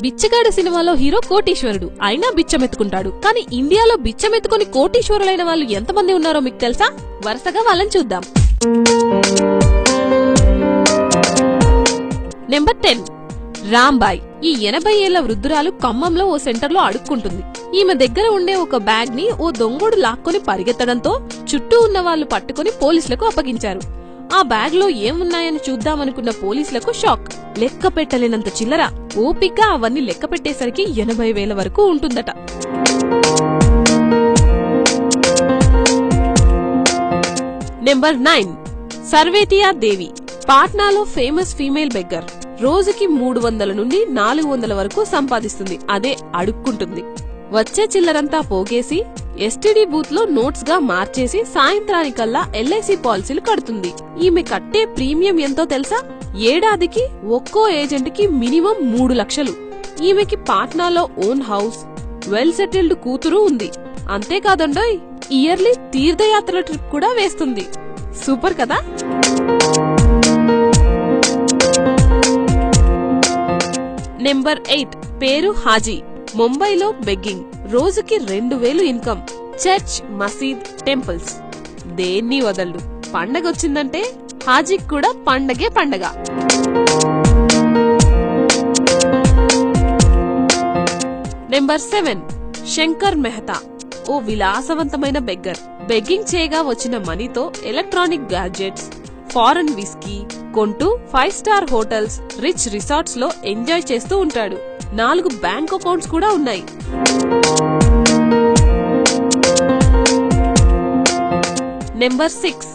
బిచ్చగాడు సినిమాలో హీరో కోటీశ్వరుడు, అయినా బిచ్చమెత్తుకుంటాడు. కానీ ఇండియాలో బిచ్చమెత్తుకుని కోటీశ్వరులైన వాళ్ళు ఎంతమంది ఉన్నారో మీకు తెలుసా? వరుసగా వాళ్ళని చూద్దాం. నెంబర్ 10 రాంబాయ్. ఈ 80 ఏళ్ల వృద్ధురాలు ఖమ్మంలో ఓ సెంటర్లో అడుక్కుంటుంది. ఈమె దగ్గర ఉండే ఒక బ్యాగ్ ని ఓ దొంగోడు లాక్కొని పరిగెత్తడంతో చుట్టూ ఉన్న వాళ్ళు పట్టుకుని పోలీసులకు అప్పగించారు. ఆ బ్యాగ్ లో ఏమున్నాయని చూద్దామనుకున్న పోలీసులకు షాక్. లెక్క పెట్టలేనంత చిల్లర. ఓపిగ్గా అవన్నీ లెక్క పెట్టేసరికి 80,000 వరకు ఉంటుందట. నెంబర్ 9 సర్వేతియా దేవి. పాట్నాలో ఫేమస్ ఫీమేల్ బెగ్గర్. రోజుకి 300 నుండి 400 వరకు సంపాదిస్తుంది. అదే అడుక్కుంటుంది. వచ్చే చిల్లరంతా పోగేసి ఎస్టీడీ బూత్ లో నోట్స్ గా మార్చేసి సాయంత్రానికల్లా ఎల్ఐసి పాలసీలు కడుతుంది. ఈమె కట్టే ప్రీమియం ఎంతో తెలుసా? ఏడాదికి ఒక్కో ఏజెంట్ కి మినిమం 3 లక్షలు. ఈమెకి పాట్నాలో ఓన్ హౌస్, వెల్ సెటిల్డ్ కూతురు ఉంది. అంతేకాదండోయ్, ఇయర్లీ తీర్థయాత్రల ట్రిప్ కూడా వేస్తుంది. సూపర్ కదా? నెంబర్ 8 పేరు హాజీ. ముంబైలో బెగ్గింగ్. రోజుకి 2,000 ఇన్కమ్. చర్చ్, మసీద్, టెంపుల్స్ దేన్ని వదలడు. పండగొచ్చిందంటే హాజీకి కూడా పండగే పండగ. నెంబర్ 7 శంకర్ మెహతా. ఓ విలాసవంతమైన బెగ్గర్. బెగ్గింగ్ చేయగా వచ్చిన మనీతో ఎలక్ట్రానిక్ గ్యాడ్జెట్స్, ఫారెన్ విస్కీ కొంటూ 5 స్టార్ హోటల్స్, రిచ్ రిసార్ట్స్ లో ఎంజాయ్ చేస్తూ ఉంటాడు. 4 బ్యాంక్ అకౌంట్స్ కూడా ఉన్నాయి. నెంబర్ 6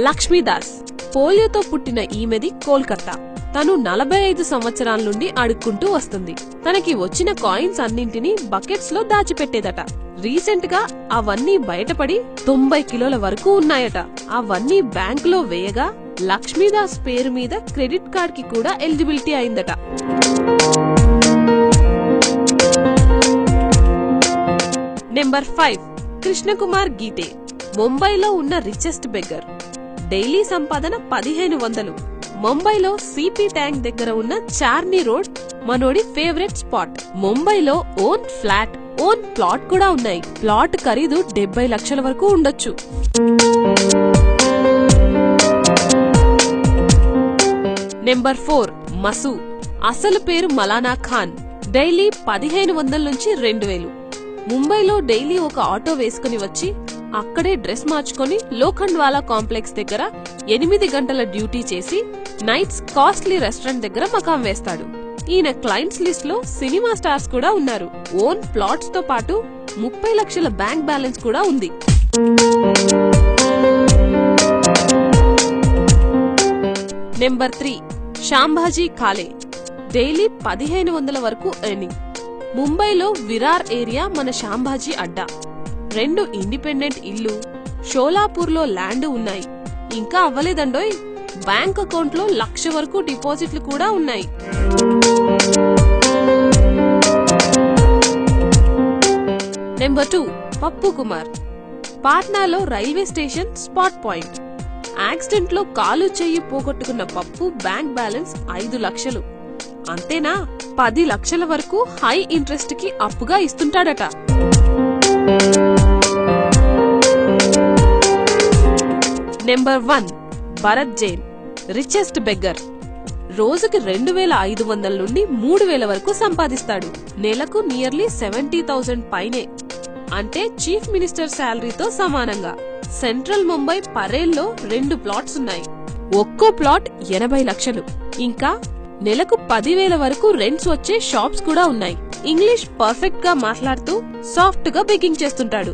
లక్ష్మీదాస్. పోలియోతో పుట్టిన ఈమెది కోల్కతా. తను 45 సంవత్సరాల నుండి అడుక్కుంటూ వస్తుంది. తనకి వచ్చిన కాయిన్స్ అన్నింటినీ బకెట్స్ లో దాచిపెట్టేదట. రీసెంట్ గా అవన్నీ బయటపడి 90 కిలోల వరకు ఉన్నాయట. అవన్నీ బ్యాంకులో వేయగా లక్ష్మీదాస్ పేరు మీద క్రెడిట్ కార్డ్ కి కూడా ఎలిజిబిలిటీ అయిందట. నెంబర్ 5 కృష్ణకుమార్ గీతే. ముంబైలో ఉన్న రిచెస్ట్ బెగ్గర్. డైలీ సంపాదన 1500. ముంబైలో సిపి ట్యాంక్ దగ్గర ఉన్న చార్నీ రోడ్ మనోడి ఫేవరెట్ స్పాట్. ముంబైలో ఓన్ ఫ్లాట్, ఓన్ ప్లాట్ కూడా ఉన్నాయి. ప్లాట్ ఖరీదు 70 లక్షల వరకు ఉండొచ్చు. నెంబర్ 4 మసూ. అసలు పేరు మలానా ఖాన్. డైలీ 1500 నుంచి 2000. ముంబైలో డైలీ ఒక ఆటో వేసుకుని వచ్చి అక్కడే డ్రెస్ మార్చుకుని లోఖండ్వాలా కాంప్లెక్స్ దగ్గర 8 గంటల డ్యూటీ చేసి నైట్స్ కాస్ట్లీ రెస్టారెంట్ దగ్గర మకాం వేస్తాడు. ఈయన క్లయింట్స్ లిస్ట్ లో సినిమా స్టార్స్ కూడా ఉన్నారు. ఓన్ ప్లాట్స్ తో పాటు 30 లక్షల బ్యాంక్ బ్యాలెన్స్ కూడా ఉంది. నెంబర్ 3 శాంభాజీ కాలే. డైలీ 1500 వరకు ఎర్నింగ్. ముంబైలో విరార్ ఏరియా మన శాంభాజీ అడ్డా. 2 ఇండిపెండెంట్ ఇల్లు, షోలాపూర్ లో ల్యాండ్ ఉన్నాయి. ఇంకా అవ్వలేదండోయ్, బ్యాంక్ అకౌంట్ లో 1,00,000 వరకు డిపాజిట్లు కూడా ఉన్నాయి. నెంబర్ 2 పప్పు కుమార్. పాట్నాలో railway station spot point. Accident లో కాలు చెయ్యి పోగొట్టుకున్న పప్పు బ్యాంక్ బ్యాలెన్స్ 5 లక్షలు. అంతేనా, 10 లక్షల వరకు హై ఇంట్రెస్ట్ కి అప్పుగా ఇస్తుంటాడట. Number 1 Bharat Jain. Richest beggar. రోజుకి 2,500 నుండి 3,000 వరకు సంపాదిస్తాడు. నెలకు నియర్లీ 70,000 పైనే. అంటే చీఫ్ మినిస్టర్ శాలరీతో సమానంగా. సెంట్రల్ ముంబై పరేల్లో 2 ప్లాట్స్ ఉన్నాయి. ఒక్కో ప్లాట్ 80 లక్షలు. ఇంకా నెలకు 10,000 వరకు రెంట్స్ వచ్చే షాప్స్ కూడా ఉన్నాయి. ఇంగ్లీష్ పర్ఫెక్ట్ గా మాట్లాడుతూ సాఫ్ట్ గా బెగ్గింగ్ చేస్తుంటాడు.